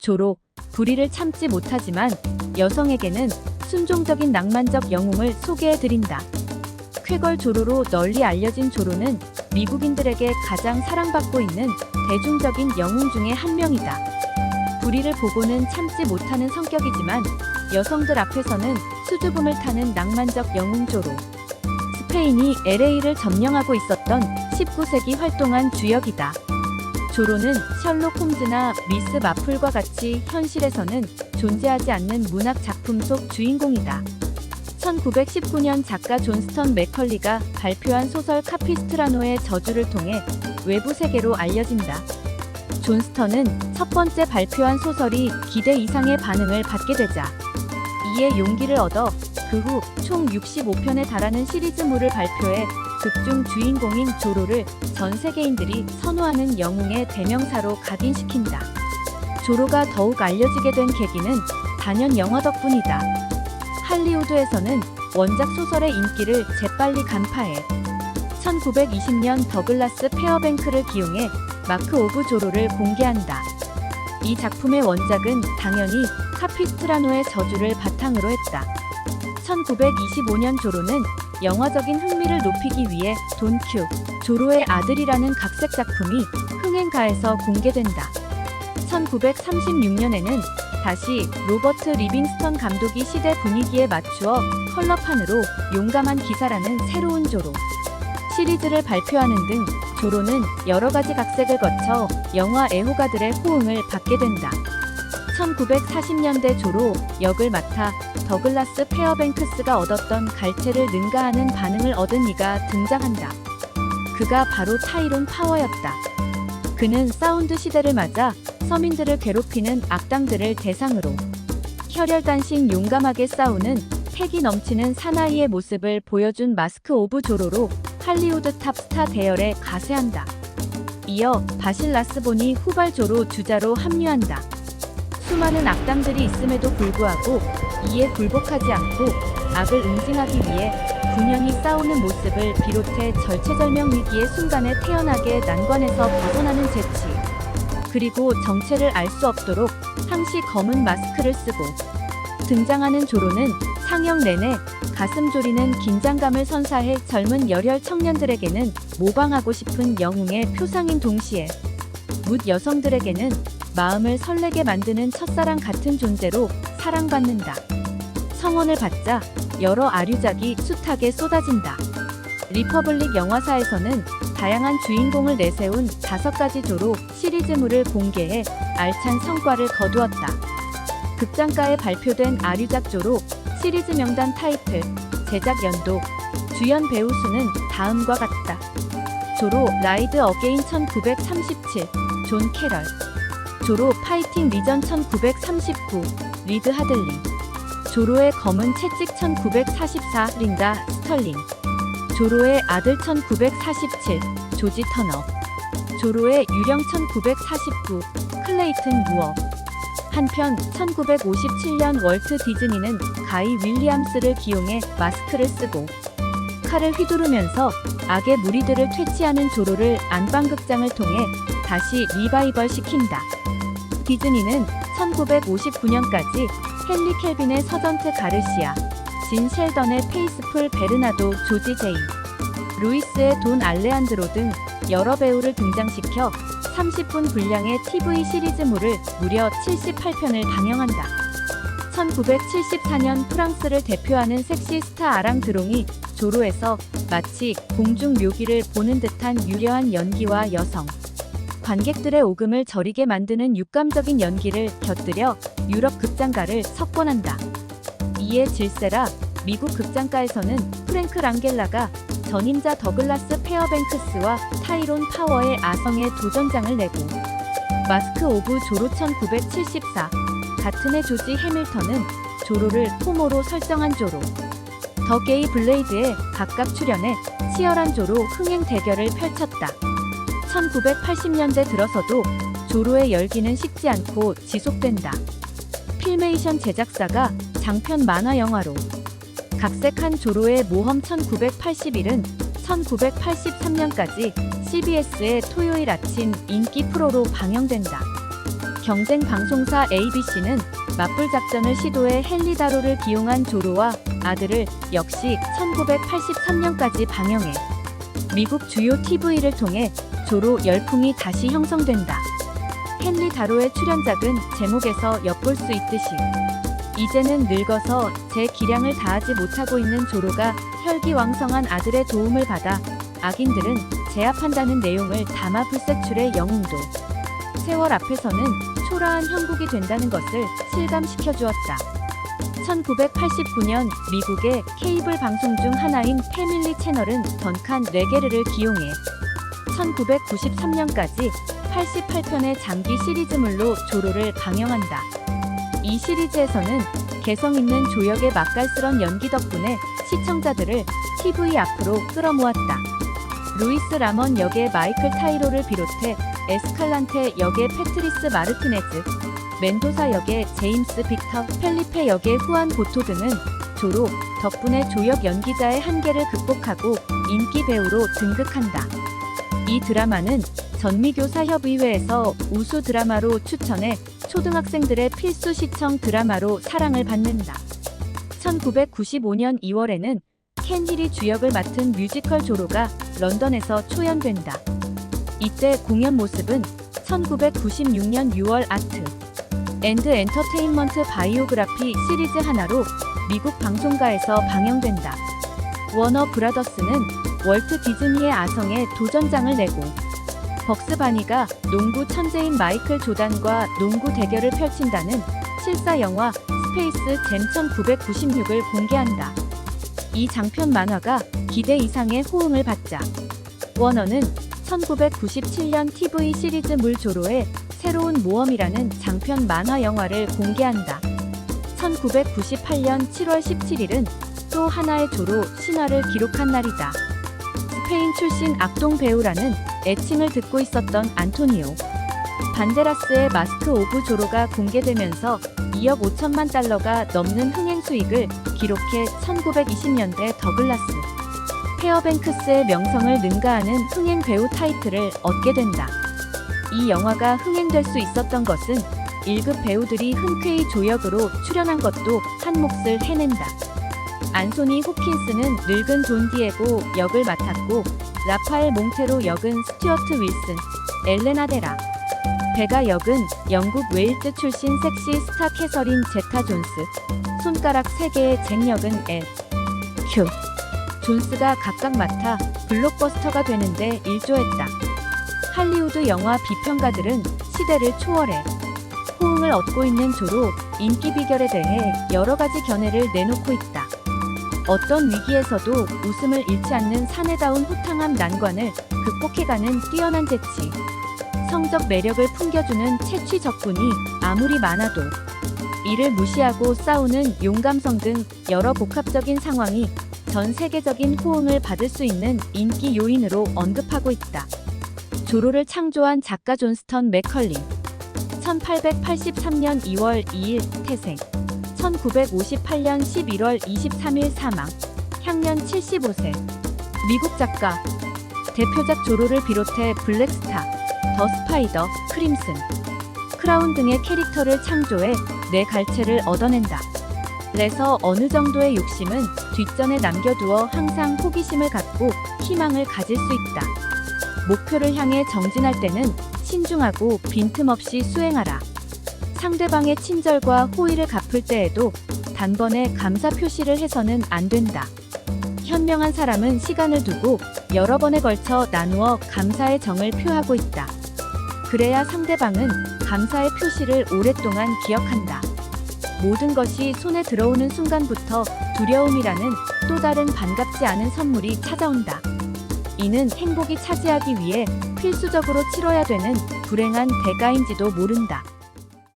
조로, 불의를 참지 못하지만 여성에게는 순종적인 낭만적 영웅을 소개해드린다. 쾌걸 조로로 널리 알려진 조로는 미국인들에게 가장 사랑받고 있는 대중적인 영웅 중에 한 명이다. 불의를 보고는 참지 못하는 성격이지만 여성들 앞에서는 수줍음을 타는 낭만적 영웅 조로. 스페인이 LA를 점령하고 있었던 19세기 활동한 주역이다. 조로는 셜록 홈즈나 미스 마플과 같이 현실에서는 존재하지 않는 문학 작품 속 주인공이다. 1919년 작가 존스턴 맥컬리가 발표한 소설 카피스트라노의 저주를 통해 외부 세계로 알려진다. 존스턴은 첫 번째 발표한 소설이 기대 이상의 반응을 받게 되자 이에 용기를 얻어 그 후 총 65편에 달하는 시리즈물을 발표해 극중 주인공인 조로를 전 세계인들이 선호하는 영웅의 대명사로 각인시킨다. 조로가 더욱 알려지게 된 계기는 단연 영화 덕분이다. 할리우드에서는 원작 소설의 인기를 재빨리 간파해 1920년 더글라스 페어뱅크를 기용해 마크 오브 조로를 공개한다. 이 작품의 원작은 당연히 카피스트라노의 저주를 바탕으로 했다. 1925년 조로는 영화적인 흥미를 높이기 위해 돈 큐, 조로의 아들이라는 각색 작품이 흥행가에서 공개된다. 1936년에는 다시 로버트 리빙스턴 감독이 시대 분위기에 맞추어 컬러판으로 용감한 기사라는 새로운 조로 시리즈를 발표하는 등 조로는 여러 가지 각색을 거쳐 영화 애호가들의 호응을 받게 된다. 1940년대 조로 역을 맡아 더글라스 페어뱅크스가 얻었던 갈채를 능가하는 반응을 얻은 이가 등장한다. 그가 바로 타이론 파워였다. 그는 사운드 시대를 맞아 서민들을 괴롭히는 악당들을 대상으로 혈혈단신 용감하게 싸우는 패기 넘치는 사나이의 모습을 보여준 마스크 오브 조로로 할리우드 탑스타 대열에 가세한다. 이어 바실 라스본이 후발 조로 주자로 합류한다. 수많은 악당들이 있음에도 불구하고 이에 굴복하지 않고 악을 응징하기 위해 9년이 싸우는 모습을 비롯해 절체절명 위기의 순간에 태어나게 난관에서 벗어나는 재치 그리고 정체를 알 수 없도록 항시 검은 마스크를 쓰고 등장하는 조로는 상영 내내 가슴 졸이는 긴장감을 선사해 젊은 열혈 청년들에게는 모방하고 싶은 영웅의 표상인 동시에 묻 여성들에게는 마음을 설레게 만드는 첫사랑 같은 존재로 사랑받는다. 성원을 받자 여러 아류작이 숱하게 쏟아진다. 리퍼블릭 영화사에서는 다양한 주인공을 내세운 5가지 조로 시리즈물을 공개해 알찬 성과를 거두었다. 극장가에 발표된 아류작 조로 시리즈 명단 타이틀, 제작 연도, 주연 배우 수는 다음과 같다. 조로 라이드 어게인 1937, 존 캐럴. 조로 파이팅 리전 1939, 리드 하들리. 조로의 검은 채찍 1944, 린다 스털링. 조로의 아들 1947, 조지 터너. 조로의 유령 1949, 클레이튼 무어. 한편 1957년 월트 디즈니는 가이 윌리엄스를 기용해 마스크를 쓰고 칼을 휘두르면서 악의 무리들을 퇴치하는 조로를 안방극장을 통해 다시 리바이벌 시킨다. 디즈니는 1959년까지 헨리 켈빈의 서전트 가르시아, 진 셸던의 페이스풀 베르나도 조지 제이, 루이스의 돈 알레한드로 등 여러 배우를 등장시켜 30분 분량의 TV 시리즈물을 무려 78편을 방영한다. 1974년 프랑스를 대표하는 섹시 스타 아랑 드롱이 조로에서 마치 공중 묘기를 보는 듯한 유려한 연기와 여성, 관객들의 오금을 저리게 만드는 육감적인 연기를 곁들여 유럽 극장가를 석권한다. 이에 질세라 미국 극장가에서는 프랭크 랑겔라가 전임자 더글라스 페어뱅크스와 타이론 파워의 아성의 도전장을 내고 마스크 오브 조로 1974 같은 해 조지 해밀턴은 조로를 호모로 설정한 조로 더 게이 블레이드에 각각 출연해 치열한 조로 흥행 대결을 펼쳤다. 1980년대 들어서도 조로의 열기는 식지 않고 지속된다. 필메이션 제작사가 장편 만화 영화로 각색한 조로의 모험 1981은 1983년까지 CBS의 토요일 아침 인기 프로로 방영된다. 경쟁 방송사 ABC는 맞불 작전을 시도해 헨리 다로를 기용한 조로와 아들을 역시 1983년까지 방영해 미국 주요 TV를 통해 조로 열풍이 다시 형성된다. 헨리 다로의 출연작은 제목에서 엿볼 수 있듯이 이제는 늙어서 제 기량을 다하지 못하고 있는 조로가 혈기왕성한 아들의 도움을 받아 악인들은 제압한다는 내용을 담아 불색출의 영웅도 세월 앞에서는 초라한 형국이 된다는 것을 실감시켜 주었다. 1989년 미국의 케이블 방송 중 하나인 패밀리 채널은 던칸 레게르를 기용해 1993년까지 88편의 장기 시리즈물로 조로를 방영한다. 이 시리즈에서는 개성 있는 조역의 맛깔스런 연기 덕분에 시청자들을 TV 앞으로 끌어모았다. 루이스 라먼 역의 마이클 타이로를 비롯해 에스칼란테 역의 패트리스 마르티네즈, 멘도사 역의 제임스 빅터 펠리페 역의 후안 보토 등은 조로 덕분에 조역 연기자의 한계를 극복하고 인기 배우로 등극한다. 이 드라마는 전미교사협의회에서 우수 드라마로 추천해 초등학생들의 필수 시청 드라마로 사랑을 받는다. 1995년 2월에는 켄 힐이 주역을 맡은 뮤지컬 조로가 런던에서 초연된다. 이때 공연 모습은 1996년 6월 아트 앤드 엔터테인먼트 바이오그라피 시리즈 하나로 미국 방송가에서 방영된다. 워너 브라더스는 월트 디즈니의 아성에 도전장을 내고 벅스 바니가 농구 천재인 마이클 조단과 농구 대결을 펼친다는 실사 영화 스페이스 잼 1996을 공개한다. 이 장편 만화가 기대 이상의 호응을 받자 워너는 1997년 TV 시리즈물 조로의 새로운 모험이라는 장편 만화 영화를 공개한다. 1998년 7월 17일은 또 하나의 조로 신화를 기록한 날이다. 스페인 출신 악동 배우라는 애칭을 듣고 있었던 안토니오 반데라스의 마스크 오브 조로가 공개되면서 2억 5천만 달러가 넘는 흥행 수익을 기록해 1920년대 더글라스 페어뱅크스의 명성을 능가하는 흥행 배우 타이틀을 얻게 된다. 이 영화가 흥행될 수 있었던 것은 1급 배우들이 흔쾌히 조역으로 출연한 것도 한 몫을 해낸다. 안소니 호킨스는 늙은 존 디에고 역을 맡았고 라파엘 몽테로 역은 스튜어트 윌슨, 엘레나 데라 베가 역은 영국 웨일즈 출신 섹시 스타 캐서린 제타 존스, 손가락 3개의 잭 역은 큐 존스가 각각 맡아 블록버스터가 되는데 일조했다. 할리우드 영화 비평가들은 시대를 초월해 호응을 얻고 있는 조로 인기 비결에 대해 여러 가지 견해를 내놓고 있다. 어떤 위기에서도 웃음을 잃지 않는 사내다운 호탕함 난관을 극복해가는 뛰어난 재치, 성적 매력을 풍겨주는 채취 적분이 아무리 많아도 이를 무시하고 싸우는 용감성 등 여러 복합적인 상황이 전 세계적인 호응을 받을 수 있는 인기 요인으로 언급하고 있다. 조로를 창조한 작가 존스턴 맥컬린 1883년 2월 2일 태생 1958년 11월 23일 사망 향년 75세 미국 작가 대표작 조로를 비롯해 블랙스타, 더 스파이더, 크림슨, 크라운 등의 캐릭터를 창조해 내 갈채를 얻어낸다. 그래서 어느 정도의 욕심은 뒷전에 남겨두어 항상 호기심을 갖고 희망을 가질 수 있다. 목표를 향해 정진할 때는 신중하고 빈틈없이 수행하라. 상대방의 친절과 호의를 갚을 때에도 단번에 감사 표시를 해서는 안 된다. 현명한 사람은 시간을 두고 여러 번에 걸쳐 나누어 감사의 정을 표하고 있다. 그래야 상대방은 감사의 표시를 오랫동안 기억한다. 모든 것이 손에 들어오는 순간부터 두려움이라는 또 다른 반갑지 않은 선물이 찾아온다. 이는 행복이 차지하기 위해 필수적으로 치러야 되는 불행한 대가인지도 모른다.